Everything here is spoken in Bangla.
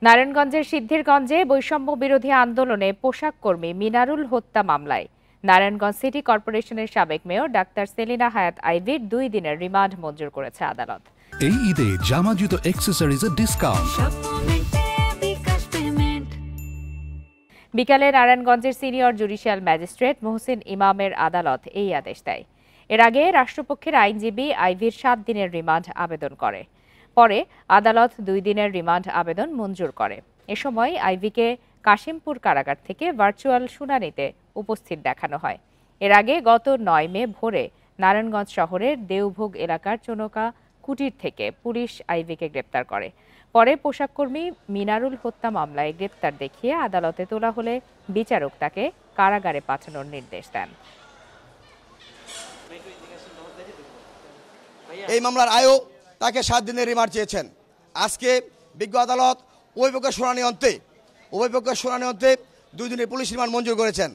নারায়ণগঞ্জের সিদ্ধিরগঞ্জে বৈষম্য বিরোধী আন্দোলনে পোশাক কর্মী মিনারুল হত্যা মামলায় নারায়ণগঞ্জ সিটি কর্পোরেশনের সাবেক মেয়র ডাক্তার সেলিনা হায়াত আইভীর 2 দিনের রিমান্ড মঞ্জুর করেছে আদালত। এই ঈদে জামা জুতো অ্যাক্সেসরিজের ডিসকাউন্ট। বিকালে নারায়ণগঞ্জের সিনিয়র জুডিশিয়াল ম্যাজিস্ট্রেট মোহসিন ইমামের আদালত এই আদেশ দেয়। এর আগে রাষ্ট্রপক্ষের আইনজীবী আইভীর 7 দিনের রিমান্ড আবেদন করে। পরে আদালত 2 দিনের রিমান্ড আবেদন মঞ্জুর করে। এ সময় আইভীকে কাশিমপুর কারাগার থেকে ভার্চুয়াল শুনানিতে উপস্থিত দেখানো হয়। এর আগে গত 9 মে ভোরে নারায়ণগঞ্জ শহরের দেওভোগ এলাকার চনকা কুটির থেকে পুলিশ আইভীকে গ্রেপ্তার করে। পরে পোশাককর্মী মিনারুল হত্যা মামলায় গ্রেপ্তার দেখিয়ে আদালতে তোলা হলে বিচারক তাকে কারাগারে পাঠানোর নির্দেশ দেন। এই মামলার আয়ও তাকে 7 দিনের রিমান্ড চেয়েছেন। আজকে বিজ্ঞ আদালত উভয় পক্ষের শুনানি অন্তে 2 দিনের পুলিশ রিমান্ড মঞ্জুর করেছেন।